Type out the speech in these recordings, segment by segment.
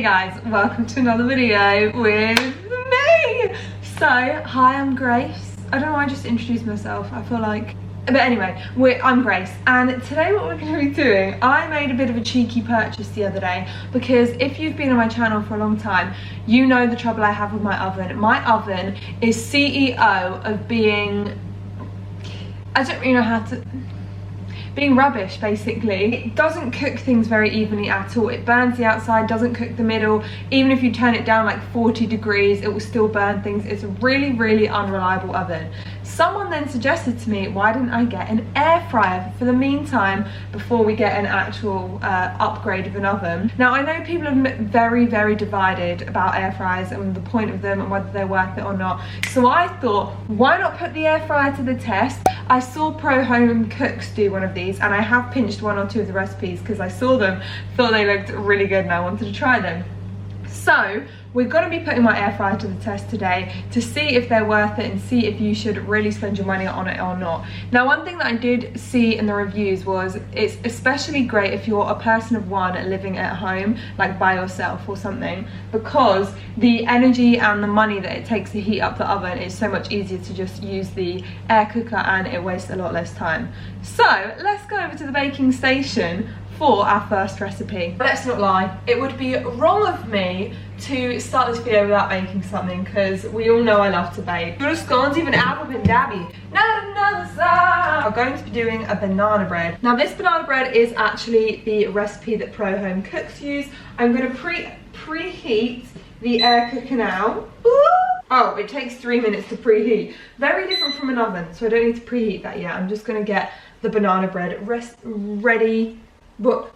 Hey guys, welcome to another video with me. So, hi, I'm Grace. I don't know why I just introduced myself. I feel like, but anyway, I'm Grace, and today what we're going to be doing, I made a bit of a cheeky purchase the other day, because if you've been on my channel for a long time, you know the trouble I have with my oven. My oven is CEO of being, I don't really know how to, being rubbish basically. It doesn't cook things very evenly at all. It burns the outside, doesn't cook the middle. Even if you turn it down like 40 degrees, it will still burn things. It's a really, really unreliable oven. Someone then suggested to me, why didn't I get an air fryer for the meantime before we get an actual upgrade of an oven? Now I know people are very, very divided about air fryers and the point of them and whether they're worth it or not. So I thought, why not put the air fryer to the test? I saw Pro Home Cooks do one of these, and I have pinched one or two of the recipes because I saw them, thought they looked really good, and I wanted to try them. So we're going to be putting my air fryer to the test today to see if they're worth it and see if you should really spend your money on it or not. Now, one thing that I did see in the reviews was it's especially great if you're a person of one living at home, like by yourself or something, because the energy and the money that it takes to heat up the oven is so much easier to just use the air cooker, and it wastes a lot less time. So let's go over to the baking station for our first recipe. Let's not lie, it would be wrong of me to start this video without making something, because we all know I love to bake. Good scones, even apple and dabby. Not another song. I'm going to be doing a banana bread. Now this banana bread is actually the recipe that Pro Home Cooks use. I'm going to preheat the air cooker now. Ooh. Oh, it takes 3 minutes to preheat. Very different from an oven, so I don't need to preheat that yet. I'm just going to get the banana bread ready. But,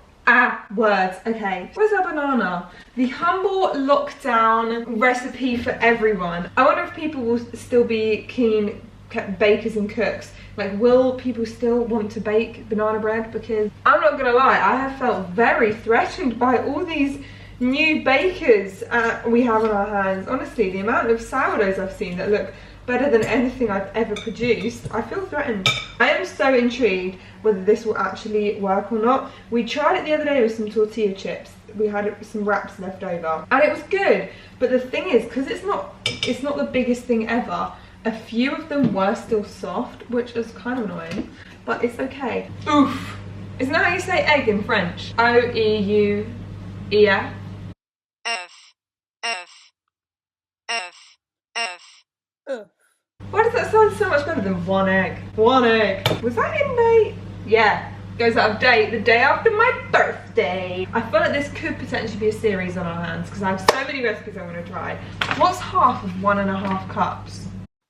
words, okay. Where's our banana? The humble lockdown recipe for everyone. I wonder if people will still be keen bakers and cooks. Like, will people still want to bake banana bread? Because I'm not gonna lie, I have felt very threatened by all these new bakers we have on our hands. Honestly, the amount of sourdoughs I've seen that look better than anything I've ever produced, I feel threatened. I am so intrigued whether this will actually work or not. We tried it the other day with some tortilla chips. We had some wraps left over and it was good, but the thing is, because it's not the biggest thing ever, a few of them were still soft, which is kind of annoying, but it's okay. Oof. Isn't that how you say egg in French? O-E-U-E-F. Why does that sound so much better than one egg? One egg. Was that in May? Yeah. Goes out of date the day after my birthday. I feel like this could potentially be a series on our hands because I have so many recipes I want to try. What's half of 1.5 cups?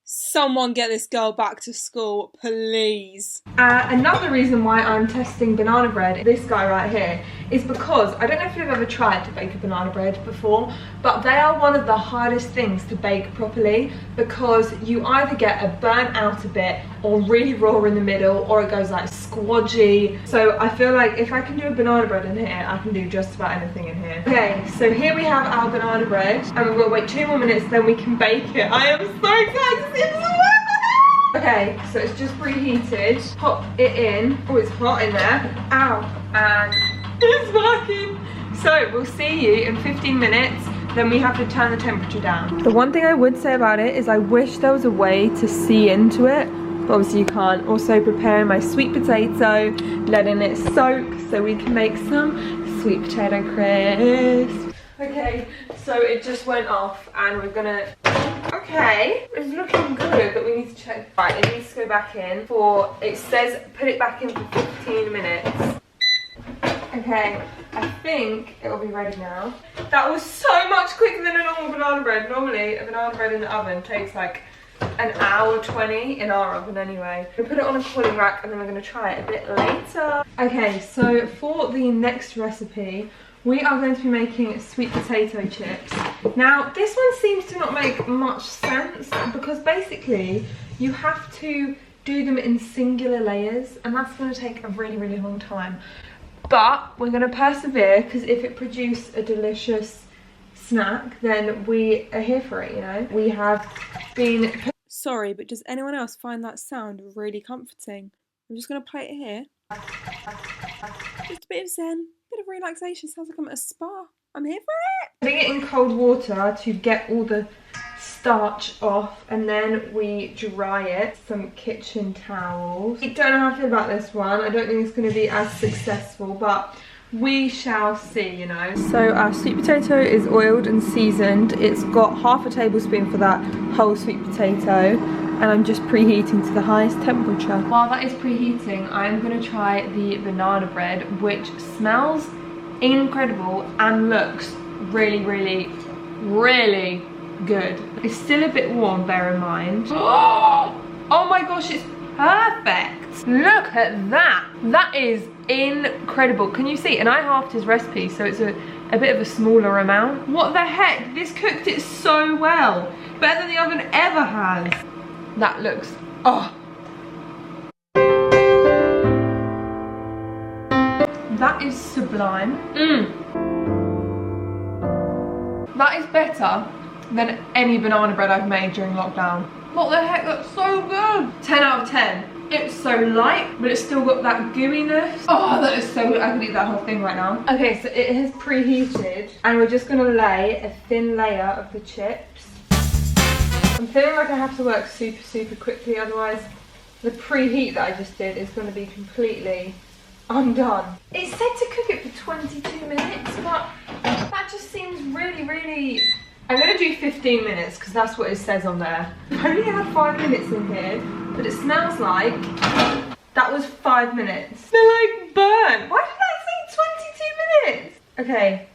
Someone get this girl back to school, please. Another reason why I'm testing banana bread, this guy right here, is because I don't know if you've ever tried to bake a banana bread before, but they are one of the hardest things to bake properly, because you either get a burnt out a bit or really raw in the middle, or it goes like squodgy. So I feel like if I can do a banana bread in here, I can do just about anything in here. Okay, so here we have our banana bread, and we'll wait 2 more minutes, then we can bake it. I am so excited to see this. Okay, so it's just preheated. Pop it in. Oh, it's hot in there. Ow. And it's working. So we'll see you in 15 minutes. Then we have to turn the temperature down. The one thing I would say about it is I wish there was a way to see into it, but obviously you can't. Also preparing my sweet potato, letting it soak so we can make some sweet potato crisp. Okay, so it just went off and we're gonna, okay, it's looking good, but we need to check. Right, it needs to go back in for, it says put it back in for 15 minutes. Okay, I think it'll be ready now. That was so much quicker than a normal banana bread. Normally, a banana bread in the oven takes like an hour 20 in our oven anyway. We're gonna put it on a cooling rack and then we're gonna try it a bit later. Okay, so for the next recipe, we are going to be making sweet potato chips. Now, this one seems to not make much sense because basically you have to do them in singular layers, and that's going to take a really, really long time. But we're going to persevere, because if it produces a delicious snack, then we are here for it, you know? We have been... Sorry, but does anyone else find that sound really comforting? I'm just going to play it here. Just a bit of zen. Bit of relaxation, sounds like I'm at a spa. I'm here for it. Putting it in cold water to get all the starch off, and then we dry it. Some kitchen towels. I don't know how I feel about this one. I don't think it's going to be as successful, but we shall see, you know. So our sweet potato is oiled and seasoned. It's got half a tablespoon for that whole sweet potato, and I'm just preheating to the highest temperature. While that is preheating, I'm going to try the banana bread, which smells incredible and looks really, really, really good. It's still a bit warm, bear in mind. Oh my gosh, it's perfect. Look at that. That is incredible. Can you see? And I halved his recipe, so it's a bit of a smaller amount. What the heck? This cooked it so well. Better than the oven ever has. That looks, oh. That is sublime. That is better than any banana bread I've made during lockdown. What the heck, that's so good. 10 out of 10. It's so light, but it's still got that gooiness. Oh, that is so good. I could eat that whole thing right now. Okay, so it has preheated, and we're just gonna lay a thin layer of the chips. I'm feeling like I have to work super, super quickly, otherwise the preheat that I just did is gonna be completely undone. It said to cook it for 22 minutes, but that just seems really, really... I'm gonna do 15 minutes because that's what it says on there. I only had 5 minutes in here, but it smells like that was 5 minutes. They're like burnt. Why did that say 22 minutes? Okay.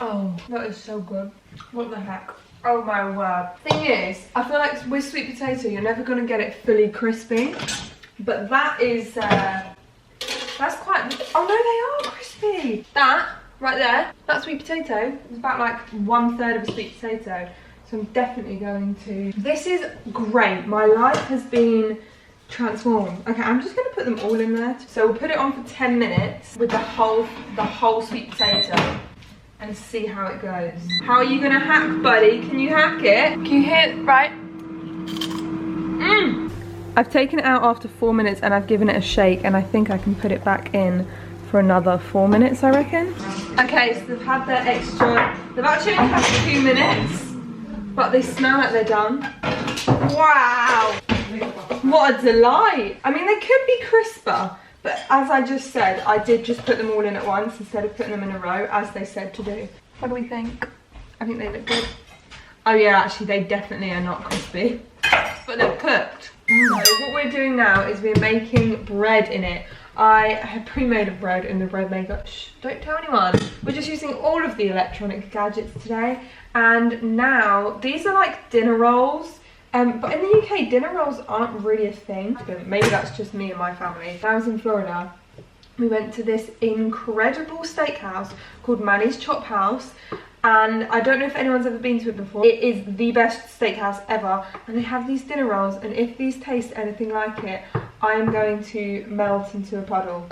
Oh, that is so good. What the heck? Oh my word. Thing is, I feel like with sweet potato, you're never gonna get it fully crispy, but that is, that's quite, oh no, they are crispy. That, right there, that sweet potato is about like 1/3 of a sweet potato. So I'm definitely going to, this is great. My life has been transformed. Okay, I'm just gonna put them all in there. So we'll put it on for 10 minutes with the whole sweet potato and see how it goes. How are you gonna hack, buddy? Can you hack it? Can you hear it, right? I've taken it out after 4 minutes and I've given it a shake, and I think I can put it back in for another 4 minutes, I reckon. Okay, so they've had their extra, they've actually only had 2 minutes, but they smell like they're done. Wow, what a delight. I mean, they could be crisper, but as I just said, I did just put them all in at once instead of putting them in a row, as they said to do. What do we think? I think they look good. Oh yeah, actually they definitely are not crispy, but they're cooked. So what we're doing now is we're making bread in it. I have pre-made a bread in the bread maker. Shh, don't tell anyone. We're just using all of the electronic gadgets today. And now, these are like dinner rolls. But in the UK, dinner rolls aren't really a thing. Maybe that's just me and my family. When I was in Florida, we went to this incredible steakhouse called Manny's Chop House. And I don't know if anyone's ever been to it before. It is the best steakhouse ever. And they have these dinner rolls, and if these taste anything like it, I am going to melt into a puddle.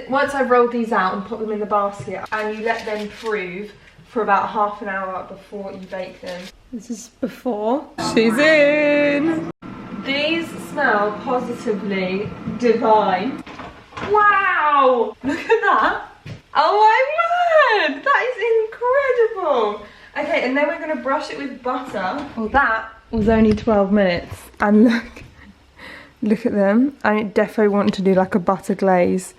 Once I've rolled these out and put them in the basket, and you let them prove for about half an hour before you bake them. This is before. She's in! These smell positively divine. Wow! Look at that! Oh my word! That is incredible! Okay, and then we're going to brush it with butter. Well, that was only 12 minutes. And look at them. I definitely want to do like a butter glaze.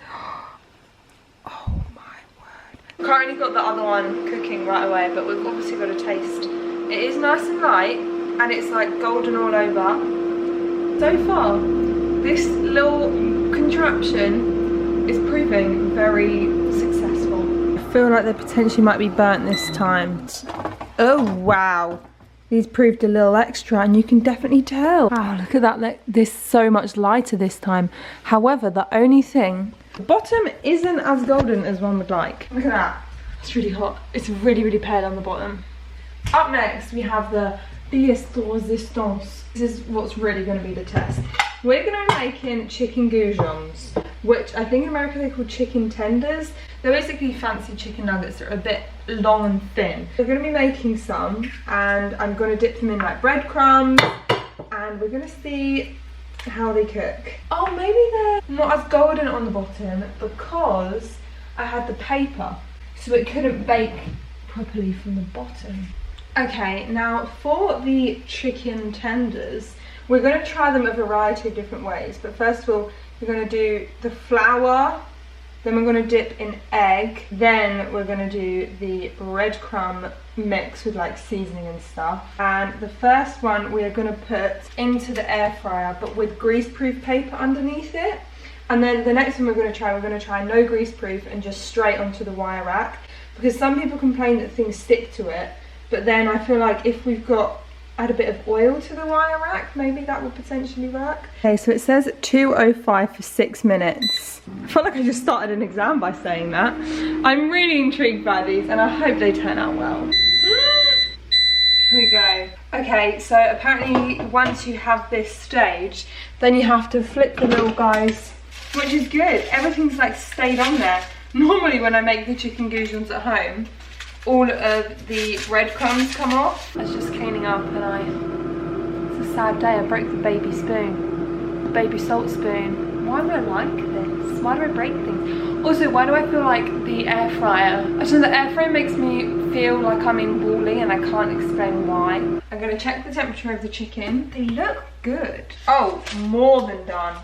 Oh my word. Currently got the other one cooking right away, but we've obviously got a taste. It is nice and light, and it's like golden all over. So far, this little contraption is proving very successful. I feel like they potentially might be burnt this time. Oh wow. These proved a little extra, and you can definitely tell. Wow, look at that. This is so much lighter this time. However, the only thing, the bottom isn't as golden as one would like. Look at that. It's really hot. It's really, really pale on the bottom. Up next, we have the pièce de résistance. This is what's really going to be the test. We're going to be making chicken goujons, which I think in America they call chicken tenders. They're basically fancy chicken nuggets that are a bit long and thin. We're going to be making some, and I'm going to dip them in like breadcrumbs, and we're going to see how they cook. Oh, maybe they're not as golden on the bottom because I had the paper, so it couldn't bake properly from the bottom. Okay, now for the chicken tenders, we're going to try them a variety of different ways. But first of all, we're going to do the flour, then we're going to dip in egg, then we're going to do the breadcrumb mix with like seasoning and stuff. And the first one we are going to put into the air fryer, but with greaseproof paper underneath it. And then the next one we're going to try no greaseproof and just straight onto the wire rack. Because some people complain that things stick to it, but then I feel like if we've add a bit of oil to the wire rack, maybe that will potentially work. Okay, so it says 205 for 6 minutes. I feel like I just started an exam by saying that. I'm really intrigued by these and I hope they turn out well. Here we go. Okay, so apparently once you have this stage, then you have to flip the little guys, which is good. Everything's like stayed on there. Normally when I make the chicken goujons at home, all of the breadcrumbs come off. I was just cleaning up and it's a sad day. I broke the baby spoon, the baby salt spoon. Why would I like this? Why do I break things? Also, why do I feel like the air fryer, actually the air fryer makes me feel like I'm in Wall-E and I can't explain why. I'm gonna check the temperature of the chicken. They look good. Oh, more than done.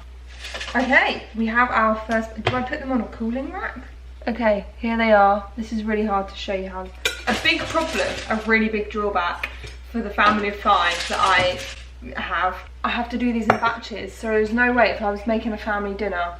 Okay, we have our first, do I put them on a cooling rack? Okay, here they are. This is really hard to show you how. A big problem, a really big drawback for the family of 5 that I have to do these in batches. So there's no way if I was making a family dinner,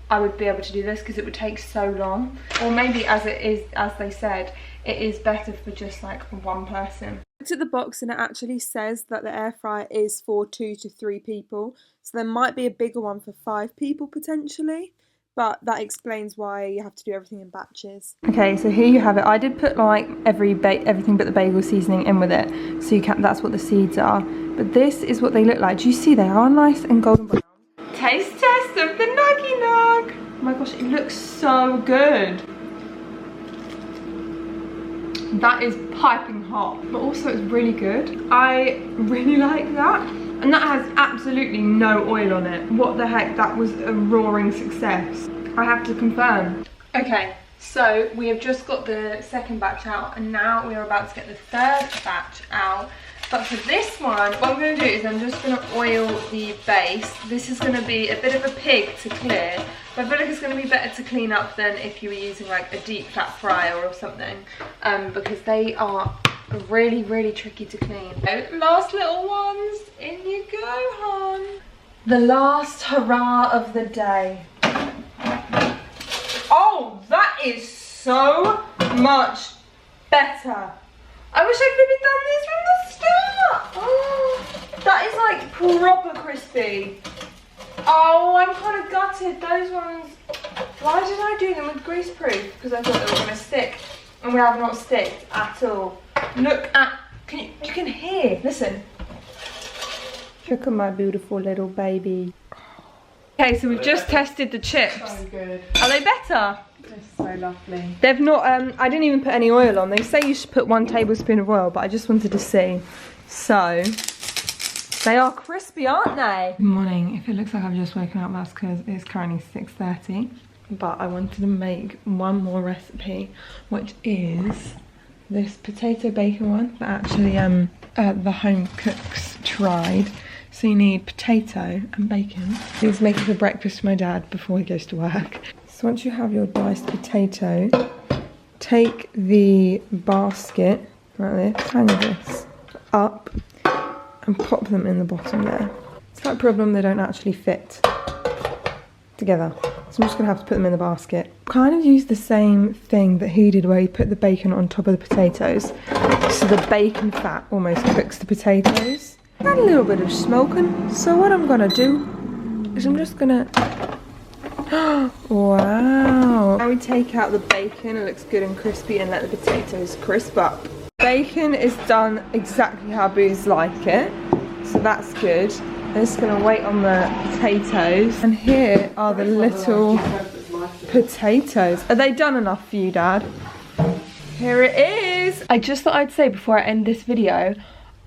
I would be able to do this because it would take so long. Or maybe as they said, it is better for just like one person. I looked at the box and it actually says that the air fryer is for 2 to 3 people. So there might be a bigger one for 5 people potentially. But that explains why you have to do everything in batches. Okay, so here you have it. I did put like everything but the bagel seasoning in with it, so that's what the seeds are. But this is what they look like. Do you see they are nice and golden brown? Taste test of the Nuggy Nug. Oh my gosh, it looks so good. That is piping hot, but also it's really good. I really like that. And that has absolutely no oil on it. What the heck, that was a roaring success. I have to confirm. Okay, so we have just got the second batch out and now we are about to get the third batch out. But for this one, what I'm going to do is I'm just going to oil the base. This is going to be a bit of a pig to clear. But I feel like it's going to be better to clean up than if you were using like a deep fat fryer or something. Because they are really, really tricky to clean. Last little ones, in you go, hon. The last hurrah of the day. Oh, that is so much better. I wish I could have done this from the start. Oh, that is like proper crispy. Oh, I'm kind of gutted. Those ones, why did I do them with greaseproof? Because I thought they were going to stick. And we have not sticked at all. Look at, you can hear, listen. Look at my beautiful little baby. Okay, so we've just tested the chips. So good. Are they better? They're so lovely. They've not, I didn't even put any oil on. They say you should put 1 tablespoon of oil, but I just wanted to see. So, they are crispy, aren't they? Good morning. If it looks like I've just woken up, that's because it's currently 6:30. But I wanted to make one more recipe, which is this potato bacon one that actually the home cooks tried. So you need potato and bacon. He's making for breakfast for my dad before he goes to work. So once you have your diced potato, take the basket like this, hang this up and pop them in the bottom there. It's that problem they don't actually fit together. So I'm just going to have to put them in the basket. Kind of use the same thing that he did where he put the bacon on top of the potatoes. So the bacon fat almost cooks the potatoes. Add a little bit of smoking. So what I'm going to do is I'm just going to... Wow. Now we take out the bacon, it looks good and crispy, and let the potatoes crisp up. Bacon is done exactly how Boo's like it. So that's good. I'm just going to wait on the potatoes. And here are the little potatoes. Are they done enough for you, Dad? Here it is. I just thought I'd say before I end this video,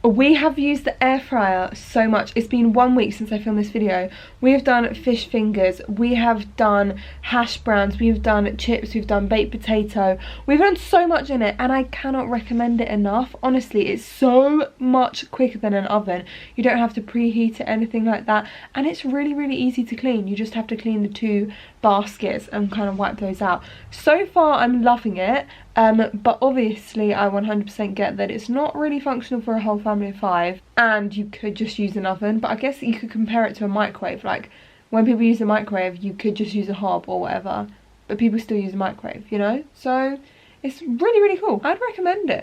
We have used the air fryer so much. It's been 1 week since I filmed this video. We have done fish fingers, we have done hash browns, we've done chips, we've done baked potato. We've done so much in it and I cannot recommend it enough. Honestly, it's so much quicker than an oven. You don't have to preheat it, anything like that. And it's really, really easy to clean. You just have to clean the 2 baskets and kind of wipe those out. So far, I'm loving it. But obviously I 100% get that it's not really functional for a whole family of 5 and you could just use an oven, but I guess you could compare it to a microwave. Like when people use a microwave, you could just use a hob or whatever, but people still use a microwave, you know? So it's really, really cool. I'd recommend it.